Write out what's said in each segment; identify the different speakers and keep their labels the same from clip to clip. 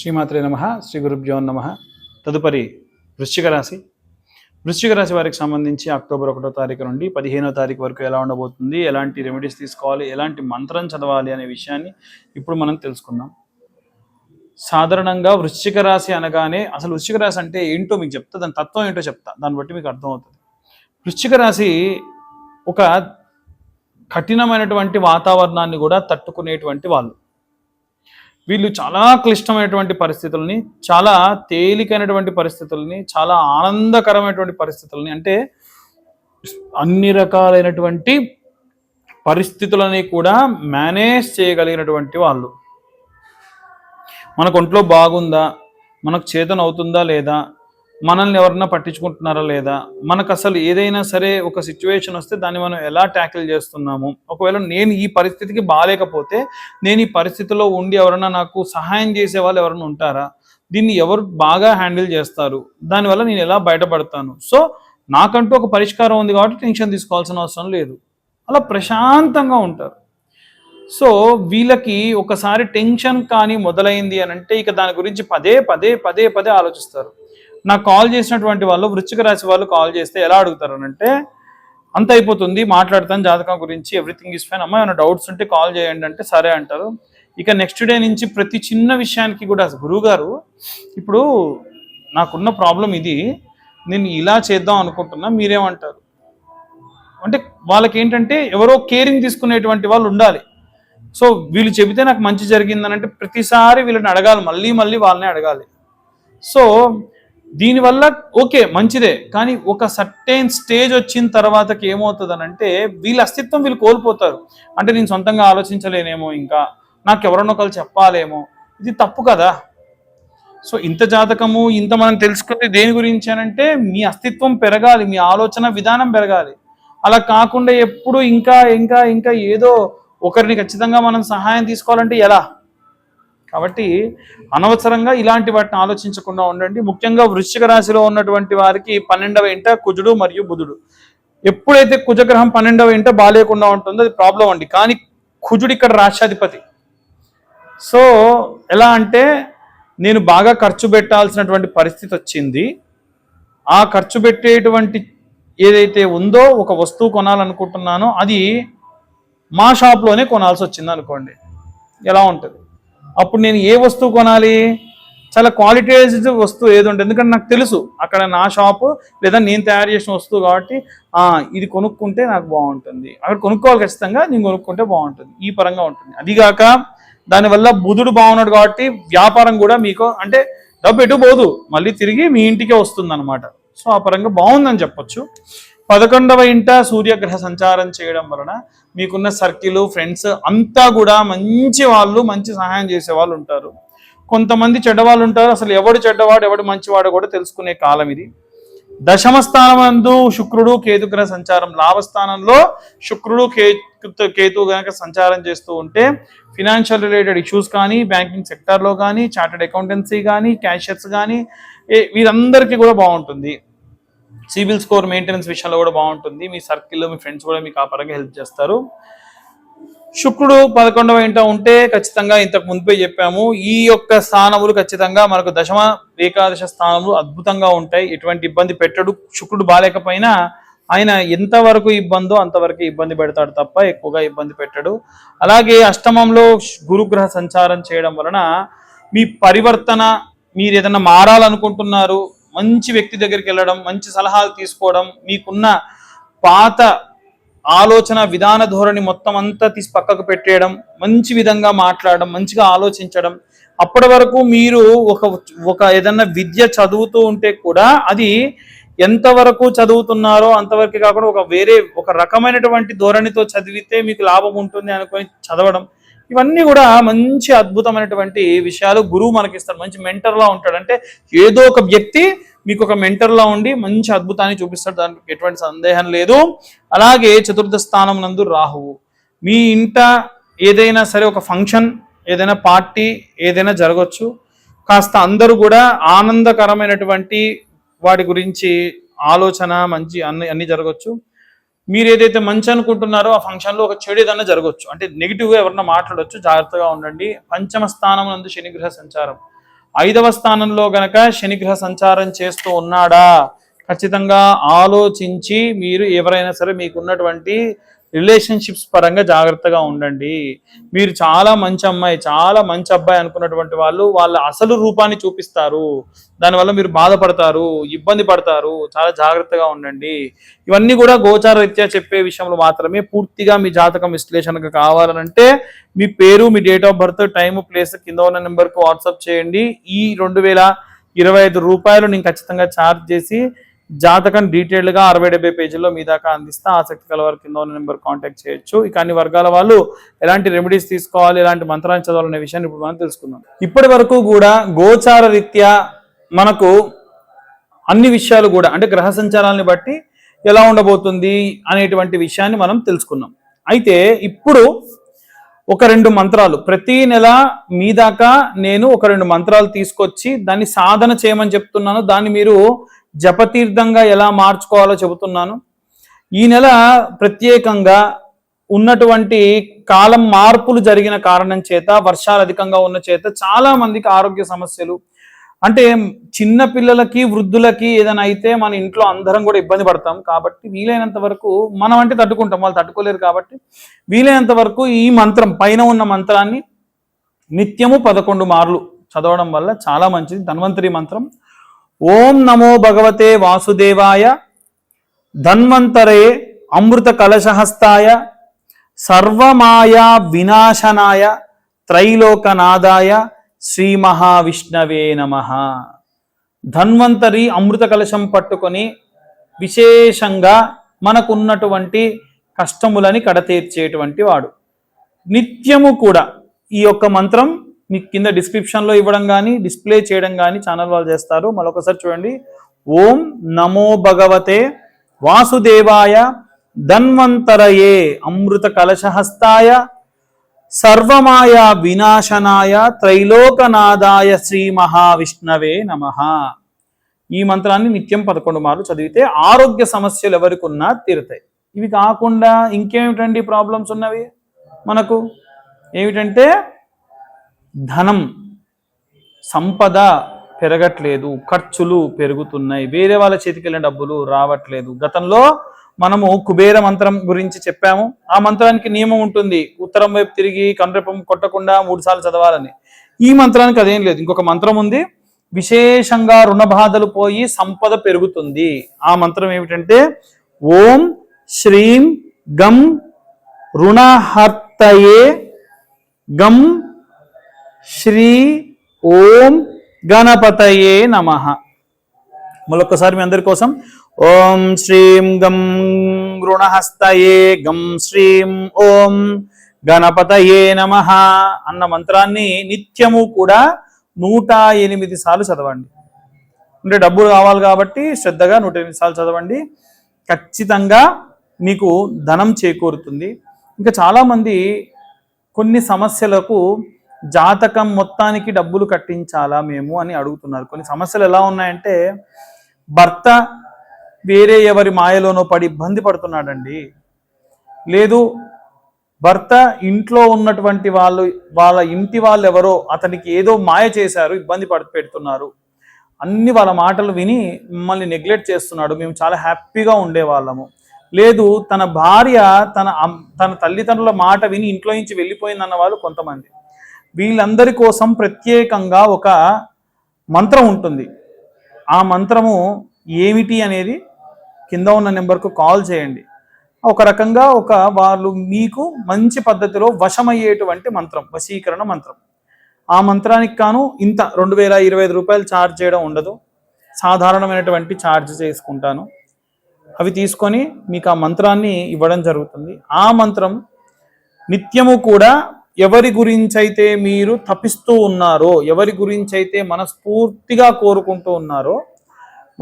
Speaker 1: శ్రీమాత్రే నమః శ్రీ గురుభ్యో నమః. తదుపరి వృశ్చిక రాశి. వృశ్చిక రాశి వారికి సంబంధించి అక్టోబర్ 1వ తారీఖు నుండి 15వ తారీఖు వరకు ఎలా ఉండబోతుంది, ఎలాంటి రెమెడీస్ తీసుకోవాలి, ఎలాంటి మంత్రం చదవాలి అనే విషయాన్ని ఇప్పుడు మనం తెలుసుకుందాం. సాధారణంగా వృశ్చిక రాశి అనగానే అసలు వృశ్చిక రాశి అంటే ఏంటో మీకు చెప్తా, దాని తత్వం ఏంటో చెప్తా, దాన్ని బట్టి మీకు అర్థమవుతుంది. వృశ్చిక రాశి ఒక కఠినమైనటువంటి వాతావరణాన్ని కూడా తట్టుకునేటువంటి వాళ్ళు. వీళ్ళు చాలా క్లిష్టమైనటువంటి పరిస్థితుల్ని, చాలా తేలికైనటువంటి పరిస్థితుల్ని, చాలా ఆనందకరమైనటువంటి పరిస్థితుల్ని, అంటే అన్ని రకాలైనటువంటి పరిస్థితులని కూడా మేనేజ్ చేయగలిగినటువంటి వాళ్ళు. మనకు ఒంట్లో బాగుందా, మనకు చేతన అవుతుందా లేదా, మనల్ని ఎవరన్నా పట్టించుకుంటున్నారా లేదా, మనకు అసలు ఏదైనా సరే ఒక సిచ్యువేషన్ వస్తే దాన్ని మనం ఎలా ట్యాకిల్ చేస్తున్నాము, ఒకవేళ నేను ఈ పరిస్థితికి బాగాలేకపోతే నేను ఈ పరిస్థితిలో ఉండి ఎవరన్నా నాకు సహాయం చేసే వాళ్ళు ఎవరైనా ఉంటారా, దీన్ని ఎవరు బాగా హ్యాండిల్ చేస్తారు, దానివల్ల నేను ఎలా బయటపడతాను, సో నాకంటూ ఒక పరిష్కారం ఉంది కాబట్టి టెన్షన్ తీసుకోవాల్సిన అవసరం లేదు, అలా ప్రశాంతంగా ఉంటారు. సో వీళ్ళకి ఒకసారి టెన్షన్ కానీ మొదలైంది అని అంటే ఇక దాని గురించి పదే పదే పదే పదే ఆలోచిస్తారు. నాకు కాల్ చేసినటువంటి వాళ్ళు, వృశ్చిక రాశి వాళ్ళు కాల్ చేస్తే ఎలా అడుగుతారు అని అంటే, అంత అయిపోతుంది, మాట్లాడతాను జాతకం గురించి, ఎవ్రీథింగ్ ఈజ్ ఫైన్, అమ్మా ఏమైనా డౌట్స్ ఉంటే కాల్ చేయండి అంటే సరే అంటారు. ఇక నెక్స్ట్ డే నుంచి ప్రతి చిన్న విషయానికి కూడా, గురువుగారు ఇప్పుడు నాకున్న ప్రాబ్లం ఇది, నేను ఇలా చేద్దాం అనుకుంటున్నా, మీరేమంటారు అంటే, వాళ్ళకి ఏంటంటే ఎవరో కేరింగ్ తీసుకునేటువంటి వాళ్ళు ఉండాలి. సో వీళ్ళు చెబితే నాకు మంచి జరిగిందని అంటే ప్రతిసారి వీళ్ళని అడగాలి, మళ్ళీ మళ్ళీ వాళ్ళని అడగాలి. సో దీనివల్ల ఓకే మంచిదే, కానీ ఒక సర్టెన్ స్టేజ్ వచ్చిన తర్వాతకి ఏమవుతుంది అని అంటే వీళ్ళ అస్తిత్వం వీళ్ళు కోల్పోతారు. అంటే నేను సొంతంగా ఆలోచించలేనేమో, ఇంకా నాకు ఎవరొకరు చెప్పాలేమో, ఇది తప్పు కదా. సో ఇంత జాతకము ఇంత మనం తెలుసుకుంటే దేని గురించి అని అంటే మీ అస్తిత్వం పెరగాలి, మీ ఆలోచన విధానం పెరగాలి. అలా కాకుండా ఎప్పుడు ఇంకా ఇంకా ఇంకా ఏదో ఒకరిని ఖచ్చితంగా మనం సహాయం తీసుకోవాలంటే ఎలా? కాబట్టి అనవసరంగా ఇలాంటి వాటిని ఆలోచించకుండా ఉండండి. ముఖ్యంగా వృశ్చిక రాశిలో ఉన్నటువంటి వారికి 12వ ఇంట కుజుడు మరియు బుధుడు. ఎప్పుడైతే కుజగ్రహం 12వ ఇంట బాలేకుండా ఉంటుందో అది ప్రాబ్లం అండి. కానీ కుజుడు ఇక్కడ రాష్ట్రాధిపతి. సో ఎలా అంటే నేను బాగా ఖర్చు పెట్టాల్సినటువంటి పరిస్థితి వచ్చింది, ఆ ఖర్చు పెట్టేటువంటి ఏదైతే ఉందో ఒక వస్తువు కొనాలనుకుంటున్నానో అది మా షాప్లోనే కొనాల్సి వచ్చింది అనుకోండి, ఎలా ఉంటుంది? అప్పుడు నేను ఏ వస్తువు కొనాలి? చాలా క్వాలిటైజ్డ్ వస్తువు ఏది ఉంటుంది, ఎందుకంటే నాకు తెలుసు అక్కడ నా షాపు లేదా నేను తయారు చేసిన వస్తువు కాబట్టి ఇది కొనుక్కుంటే నాకు బాగుంటుంది, అక్కడ కొనుక్కోవాలి ఖచ్చితంగా, నేను కొనుక్కుంటే బాగుంటుంది, ఈ పరంగా ఉంటుంది. అదిగాక దానివల్ల బుధుడు బాగున్నాడు కాబట్టి వ్యాపారం కూడా మీకు అంటే డబ్బు ఎటు పోదు, మళ్ళీ తిరిగి మీ ఇంటికే వస్తుంది అనమాట. సో ఆ పరంగా బాగుందని చెప్పొచ్చు. 11వ ఇంట సూర్యగ్రహ సంచారం చేయడం వలన మీకున్న సర్కిల్, ఫ్రెండ్స్ అంతా కూడా మంచి వాళ్ళు, మంచి సహాయం చేసే వాళ్ళు ఉంటారు. కొంతమంది చెడ్డవాళ్ళు ఉంటారు, అసలు ఎవడు చెడ్డవాడు ఎవడు మంచివాడు కూడా తెలుసుకునే కాలం ఇది. దశమ స్థానమందు శుక్రుడు కేతుగ్రహ సంచారం, లాభస్థానంలో శుక్రుడు కేతు గనక సంచారం చేస్తూ ఉంటే ఫినాన్షియల్ రిలేటెడ్ ఇష్యూస్ కానీ, బ్యాంకింగ్ సెక్టార్లో కానీ, చార్టెడ్ అకౌంటెన్సీ కానీ, క్యాషియర్స్ కానీ వీరందరికీ కూడా బాగుంటుంది. సిబిల్ స్కోర్ మెయింటెనెన్స్ విషయంలో కూడా బాగుంటుంది. మీ సర్కిల్లో మీ ఫ్రెండ్స్ కూడా మీకు ఆ పరంగా హెల్ప్ చేస్తారు. శుక్రుడు 11వ ఇంట ఉంటే ఖచ్చితంగా ఇంతకు ముందే చెప్పాము, ఈ యొక్క స్థానములు ఖచ్చితంగా మనకు దశమ ఏకాదశ స్థానములు అద్భుతంగా ఉంటాయి, ఎటువంటి ఇబ్బంది పెట్టడు. శుక్రుడు బాలేకపోయినా ఆయన ఎంతవరకు ఇబ్బందో అంతవరకు ఇబ్బంది పెడతాడు తప్ప ఎక్కువగా ఇబ్బంది పెట్టడు. అలాగే అష్టమంలో గురుగ్రహ సంచారం చేయడం వలన మీ పరివర్తన, మీరు ఏదైనా మారాలనుకుంటున్నారు, మంచి వ్యక్తి దగ్గరికి వెళ్ళడం, మంచి సలహాలు తీసుకోవడం, మీకున్న పాత ఆలోచన విధాన ధోరణి మొత్తం అంతా తీసి పక్కకు పెట్టేయడం, మంచి విధంగా మాట్లాడడం, మంచిగా ఆలోచించడం. అప్పటి వరకు మీరు ఒక ఏదన్నా విద్య చదువుతూ ఉంటే కూడా అది ఎంతవరకు చదువుతున్నారో అంతవరకు కాకుండా ఒక రకమైనటువంటి ధోరణితో చదివితే మీకు లాభం ఉంటుంది అనుకొని చదవడం, ఇవన్నీ కూడా మంచి అద్భుతమైనటువంటి విషయాలు గురువు మనకి ఇస్తాడు. మంచి మెంటర్లా ఉంటాడు, అంటే ఏదో ఒక వ్యక్తి మీకు ఒక మెంటర్లా ఉండి మంచి అద్భుతాన్ని చూపిస్తాడు, దానికి ఎటువంటి సందేహం లేదు. అలాగే చతుర్థ స్థానం నందు రాహువు. మీ ఇంట ఏదైనా సరే ఒక ఫంక్షన్, ఏదైనా పార్టీ ఏదైనా జరగవచ్చు, కాస్త అందరూ కూడా ఆనందకరమైనటువంటి వాటి గురించి ఆలోచన మంచి అన్ని జరగవచ్చు. మీరు ఏదైతే మంచి అనుకుంటున్నారో ఆ ఫంక్షన్లో ఒక చెడు ఏదన్నా జరగవచ్చు, అంటే నెగిటివ్గా ఎవరన్నా మాట్లాడవచ్చు, జాగ్రత్తగా ఉండండి. పంచమ స్థానం నందు శనిగ్రహ సంచారం, 5వ స్థానంలో గనక శనిగ్రహ సంచారం చేస్తూ ఉన్నాడా, ఖచ్చితంగా ఆలోచించి మీరు ఎవరైనా సరే మీకున్నటువంటి రిలేషన్షిప్స్ పరంగా జాగ్రత్తగా ఉండండి. మీరు చాలా మంచి అమ్మాయి, చాలా మంచి అబ్బాయి అనుకున్నటువంటి వాళ్ళు వాళ్ళ అసలు రూపాన్ని చూపిస్తారు. దానివల్ల మీరు బాధపడతారు, ఇబ్బంది పడతారు. చాలా జాగ్రత్తగా ఉండండి. ఇవన్నీ కూడా గోచార రీత్యా చెప్పే విషయంలో మాత్రమే. పూర్తిగా మీ జాతకం విశ్లేషణకు కావాలనంటే మీ పేరు, మీ date of birth, time, place కింద ఉన్న నెంబర్కి వాట్సాప్ చేయండి. ఈ 2025 రూపాయలు నేను ఖచ్చితంగా ఛార్జ్ చేసి జాతకం డీటెయిల్డ్గా 60-70 పేజీల్లో మీ దాకా అందిస్తా. ఆసక్తి కల వారి కింద ఉన్న నెంబర్ కాంటాక్ట్ చేయొచ్చు. ఇక అన్ని వర్గాల వాళ్ళు ఎలాంటి రెమెడీస్ తీసుకోవాలి, ఎలాంటి మంత్రాన్ని చదవాలనే విషయాన్ని ఇప్పుడు మనం తెలుసుకుందాం. ఇప్పటి వరకు కూడా గోచార రీత్యా మనకు అన్ని విషయాలు కూడా అంటే గ్రహ సంచారాలను బట్టి ఎలా ఉండబోతుంది అనేటువంటి విషయాన్ని మనం తెలుసుకున్నాం. అయితే ఇప్పుడు ఒక 2 మంత్రాలు ప్రతి నెల మీ దాకా నేను ఒక 2 మంత్రాలు తీసుకొచ్చి దాన్ని సాధన చేయమని చెప్తున్నాను. దాన్ని మీరు జపతీర్థంగా ఎలా మార్చుకోవాలో చెబుతున్నాను. ఈ నెల ప్రత్యేకంగా ఉన్నటువంటి కాలం మార్పులు జరిగిన కారణం చేత, వర్షాలు అధికంగా ఉన్న చేత చాలా మందికి ఆరోగ్య సమస్యలు, అంటే చిన్న పిల్లలకి వృద్ధులకి ఏదైనా అయితే మన ఇంట్లో అందరం కూడా ఇబ్బంది పడతాం. కాబట్టి వీలైనంత వరకు మనం అంటే తట్టుకుంటాం, వాళ్ళు తట్టుకోలేరు. కాబట్టి వీలైనంత వరకు ఈ మంత్రం పైన ఉన్న మంత్రాన్ని నిత్యము 11 మార్లు చదవడం వల్ల చాలా మంచిది. ధన్వంతరి మంత్రం. ఓం నమో భగవతే వాసుదేవాయ ధన్వంతరే అమృత కలశహస్తాయ సర్వమాయా వినాశనాయ త్రైలోకనాదాయ శ్రీ మహావిష్ణవే నమః. ధన్వంతరి అమృత కలశం పట్టుకొని విశేషంగా మనకున్నటువంటి కష్టములని కడతీర్చేటువంటి వాడు. నిత్యము కూడా ఈ యొక్క మంత్రం మీకు కింద డిస్క్రిప్షన్లో ఇవ్వడం కానీ డిస్ప్లే చేయడం కానీ ఛానల్ వాళ్ళు చేస్తారు. మరొకసారి చూడండి. ఓం నమో భగవతే వాసుదేవాయ ధన్వంతరయే అమృత కలశహస్తాయ సర్వమాయా వినాశనాయ త్రైలోకనాదాయ శ్రీ మహావిష్ణవే నమః. ఈ మంత్రాన్ని నిత్యం 11 మార్లు చదివితే ఆరోగ్య సమస్యలు ఎవరికి ఉన్నా తీరుతాయి. ఇవి కాకుండా ఇంకేమిటండి ప్రాబ్లమ్స్ ఉన్నవి మనకు? ఏమిటంటే ధనం, సంపద పెరగట్లేదు, ఖర్చులు పెరుగుతున్నాయి, వేరే వాళ్ళ చేతికి వెళ్ళిన డబ్బులు రావట్లేదు. గతంలో మనము కుబేర మంత్రం గురించి చెప్పాము. ఆ మంత్రానికి నియమం ఉంటుంది, ఉత్తరం వైపు తిరిగి కనురెప్పం కొట్టకుండా 3 సార్లు చదవాలని. ఈ మంత్రానికి అదేం లేదు. ఇంకొక మంత్రం ఉంది, విశేషంగా రుణ బాధలు పోయి సంపద పెరుగుతుంది. ఆ మంత్రం ఏమిటంటే ఓం శ్రీం గం రుణహర్తయే గం శ్రీ ఓం గణపతయే నమః. మరొకసారి మీ అందరి కోసం ఓం శ్రీం గం రుణహస్తయే గం శ్రీం ఓం గణపతయే నమః అన్న మంత్రాన్ని నిత్యము కూడా 108 సార్లు చదవండి. అంటే డబ్బులు కావాలి కాబట్టి శ్రద్ధగా 108 సార్లు చదవండి. ఖచ్చితంగా మీకు ధనం చేకూరుతుంది. ఇంకా చాలామంది కొన్ని సమస్యలకు జాతకం మొత్తానికి డబ్బులు కట్టించాలా మేము అని అడుగుతున్నారు. కొన్ని సమస్యలు ఎలా ఉన్నాయంటే భర్త వేరే ఎవరి మాయలోనో పడి ఇబ్బంది పడుతున్నాడండి, లేదు భర్త ఇంట్లో ఉన్నటువంటి వాళ్ళ ఇంటి వాళ్ళు ఎవరో అతనికి ఏదో మాయ చేశారు, ఇబ్బంది పెడుతున్నారు, అన్ని వాళ్ళ మాటలు విని మిమ్మల్ని నెగ్లెక్ట్ చేస్తున్నాడు, మేము చాలా హ్యాపీగా ఉండేవాళ్ళము, లేదు తన భార్య తన తల్లిదండ్రుల మాట విని ఇంట్లో నుంచి వెళ్ళిపోయిందన్న వాళ్ళు కొంతమంది. వీళ్ళందరి కోసం ప్రత్యేకంగా ఒక మంత్రం ఉంటుంది. ఆ మంత్రము ఏమిటి అనేది కింద ఉన్న నెంబర్కు కాల్ చేయండి. ఒక రకంగా వాళ్ళు మీకు మంచి పద్ధతిలో వశమయ్యేటువంటి మంత్రం, వశీకరణ మంత్రం. ఆ మంత్రానికి కాను ఇంత 2025 రూపాయలు ఛార్జ్ చేయడం ఉండదు, సాధారణమైనటువంటి ఛార్జ్ చేసుకుంటాను. అవి తీసుకొని మీకు ఆ మంత్రాన్ని ఇవ్వడం జరుగుతుంది. ఆ మంత్రం నిత్యము కూడా ఎవరి గురించి అయితే మీరు తపిస్తూ ఉన్నారో, ఎవరి గురించి అయితే మనస్ఫూర్తిగా కోరుకుంటూ ఉన్నారో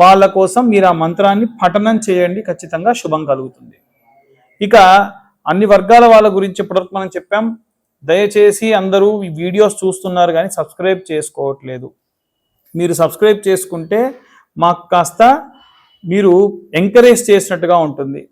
Speaker 1: వాళ్ళ కోసం మీరు ఆ మంత్రాన్ని పఠనం చేయండి. ఖచ్చితంగా శుభం కలుగుతుంది. ఇక అన్ని వర్గాల వాళ్ళ గురించి ఇప్పటివరకు మనం చెప్పాం. దయచేసి అందరూ ఈ వీడియోస్ చూస్తున్నారు కానీ సబ్స్క్రైబ్ చేసుకోవట్లేదు. మీరు సబ్స్క్రైబ్ చేసుకుంటే మాకు కాస్త మీరు ఎంకరేజ్ చేసినట్టుగా ఉంటుంది.